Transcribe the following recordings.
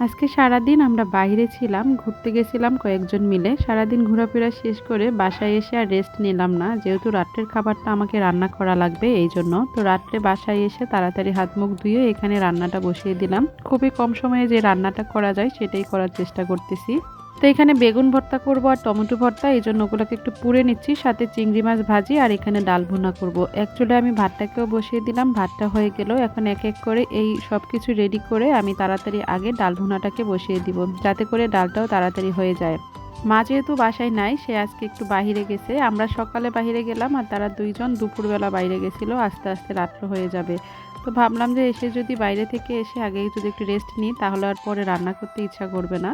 আজকে সারাদিন আমরা বাইরে ছিলাম, ঘুরতে গেছিলাম কয়েকজন মিলে। সারাদিন ঘোরাফেরা শেষ করে বাসায় এসে আর রেস্ট নিলাম না, যেহেতু রাত্রের খাবারটা আমাকে রান্না করা লাগবে এই জন্য। তো রাত্রে বাসায় এসে তাড়াতাড়ি হাত মুখ ধুয়ে এখানে রান্নাটা বসিয়ে দিলাম। খুবই কম সময়ে যে রান্নাটা করা যায় সেটাই করার চেষ্টা করতেছি। তো এখানে বেগুন ভর্তা করব আর টমেটো ভর্তা, এই জন্য ওগুলোকে একটু পুড়ে নিচ্ছি, সাথে চিংড়ি মাছ ভাজি আর এখানে ডাল ভুনা করব। অ্যাকচুয়ালি আমি ভাতটাকেও বসিয়ে দিলাম, ভাতটা হয়ে গেল। এখন এক এক করে এই সব কিছু রেডি করে আমি তাড়াতাড়ি আগে ডাল ভুনাটাকে বসিয়ে দিব, যাতে করে ডালটাও তাড়াতাড়ি হয়ে যায়। মা যেহেতু বাসায় নাই, সে আজকে একটু বাহিরে গেছে। আমরা সকালে বাহিরে গেলাম আর তারা দুইজন দুপুরবেলা বাইরে গেছিলো। আস্তে আস্তে রাত্র হয়ে যাবে, তো ভাবলাম যে এসে যদি বাইরে থেকে এসে আগে যদি একটু রেস্ট নিই তাহলে আর পরে রান্না করতে ইচ্ছা করবে না।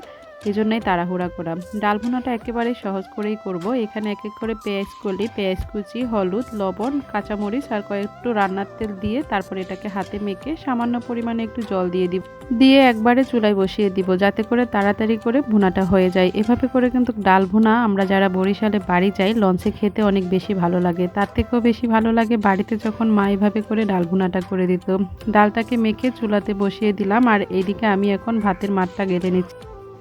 এই জন্যই তাড়াহুড়া করা। ডাল ভুনাটা একেবারে সহজ করেই করব। এখানে এক এক করে পেঁয়াজ কলি, পেঁয়াজ কুচি, হলুদ, লবণ, কাঁচামরিচ আর কয়েকটু রান্নার তেল দিয়ে তারপর এটাকে হাতে মেখে সামান্য পরিমাণে একটু জল দিয়ে দিব, দিয়ে একবারে চুলায় বসিয়ে দিব, যাতে করে তাড়াতাড়ি করে ভুনাটা হয়ে যায়। এভাবে করে কিন্তু ডাল ভুনা আমরা যারা বরিশালে বাড়ি যাই লঞ্চে খেতে অনেক বেশি ভালো লাগে। তার থেকেও বেশি ভালো লাগে বাড়িতে যখন মা এভাবে করে ডাল ভুনাটা করে দিত। ডালটাকে মেখে চুলাতে বসিয়ে দিলাম আর এইদিকে আমি এখন ভাতের মাঠটা গেড়ে নিচ্ছি।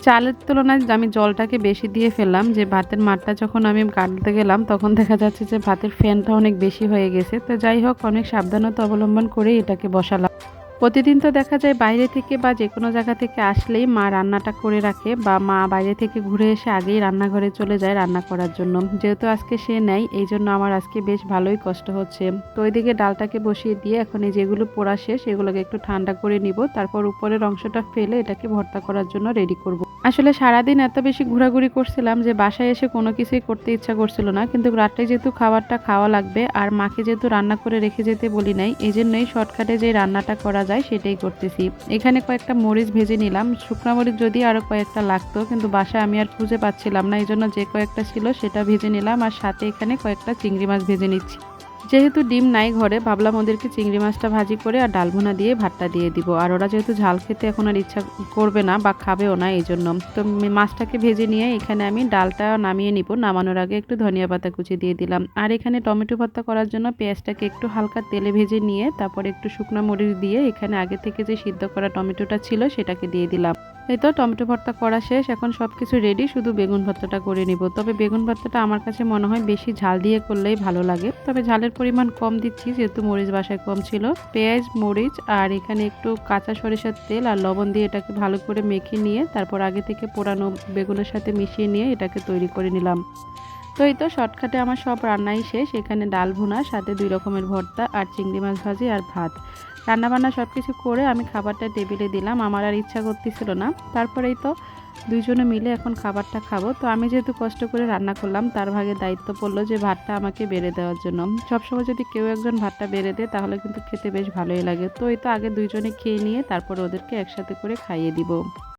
চালের তুলনায় আমি জলটাকে বেশি দিয়ে ফেললাম, যে ভাতের মাঠটা যখন আমি গাড়তে গেলাম তখন দেখা যাচ্ছে যে ভাতের ফ্যানটা অনেক বেশি হয়ে গেছে। তো যাই হোক, অনেক সাবধানতা অবলম্বন করে এটাকে বসালাম। প্রতিদিন তো দেখা যায় বাইরে থেকে বা যে কোনো জায়গা থেকে আসলেই মা রান্নাটা করে রাখে, বা মা বাইরে থেকে ঘুরে এসে আগেই রান্নাঘরে চলে যায় রান্না করার জন্য। যেহেতু আজকে সে নেই, এই জন্য আমার আজকে বেশ ভালোই কষ্ট হচ্ছে। তো ওইদিকে ডালটাকে বসিয়ে দিয়ে এখন এই যেগুলো পোড়া শেষ এগুলোকে একটু ঠান্ডা করে নিব, তারপর উপরের অংশটা ফেলে এটাকে ভর্তা করার জন্য রেডি করব। আসলে সারাদিন এত বেশি ঘোরাঘুরি করছিলাম যে বাসায় এসে কোনো কিছুই করতে ইচ্ছা করছিল না, কিন্তু রাত্রে যেহেতু খাবারটা খাওয়া লাগবে আর মাকে যেহেতু রান্না করে রেখে যেতে বলি নাই, এই জন্যই শর্টকাটে যে রান্নাটা করা যায় সেটাই করতেছি। এখানে কয়েকটা মরিচ ভেজে নিলাম, শুকনো মরিচ যদি আরও কয়েকটা লাগতো, কিন্তু বাসায় আমি আর খুঁজে পাচ্ছিলাম না, এই জন্য যে কয়েকটা ছিল সেটা ভেজে নিলাম। আর সাথে এখানে কয়েকটা চিংড়ি মাছ ভেজে নিচ্ছি। যেহেতু ডিম নাই ঘরে, ভাবলাম ওদেরকে চিংড়ি মাছটা ভাজি করে আর ডাল ভুনা দিয়ে ভাতটা দিয়ে দিব। আর ওরা যেহেতু ঝাল খেতে এখন আর ইচ্ছা করবে না বা খাবেও না, এই জন্য তো মাছটাকে ভেজে নিয়ে এখানে আমি ডালটা নামিয়ে নিব। নামানোর আগে একটু ধনিয়া পাতা কুচি দিয়ে দিলাম। আর এখানে টমেটো ভর্তা করার জন্য পেঁয়াজটাকে একটু হালকা তেলে ভেজে নিয়ে তারপর একটু শুকনো মরিচ দিয়ে এখানে আগে থেকে যে সিদ্ধ করা টমেটোটা ছিল সেটাকে দিয়ে দিলাম। এই তো টমেটো ভর্তা করা শেষ, এখন সব কিছু রেডি, শুধু বেগুন ভর্তাটা করে নিব। তবে বেগুন ভর্তাটা আমার কাছে মনে হয় বেশি ঝাল দিয়ে করলেই ভালো লাগে, তবে ঝালের পরিমাণ কম দিচ্ছি যেহেতু মরিচ বাসায় কম ছিল। পেঁয়াজ, মরিচ আর এখানে একটু কাঁচা সরিষার তেল আর লবণ দিয়ে এটাকে ভালো করে মেখে নিয়ে তারপর আগে থেকে পোড়ানো বেগুনের সাথে মিশিয়ে নিয়ে এটাকে তৈরি করে নিলাম। তো এই তো শর্টকাটে আমার সব রান্নাই শেষ। এখানে ডাল ভুনা, সাথে 2 রকমের ভর্তা আর চিংড়ি মাছ ভাজি আর ভাত। রান্নাবান্না সব কিছু করে আমি খাবারটা টেবিলে দিলাম, আমার আর ইচ্ছা করতেছিল না। তারপরেই তো দুইজনে মিলে এখন খাবারটা খাবো। তো আমি যেহেতু কষ্ট করে রান্না করলাম, তার ভাগে দায়িত্ব পড়লো যে ভাতটা আমাকে বেড়ে দেওয়ার জন্য। সবসময় যদি কেউ একজন ভাতটা বেড়ে দেয় তাহলে কিন্তু খেতে বেশ ভালোই লাগে। তো এই তো আগে দুইজনে খেয়ে নিয়ে তারপর ওদেরকে একসাথে করে খাইয়ে দিব।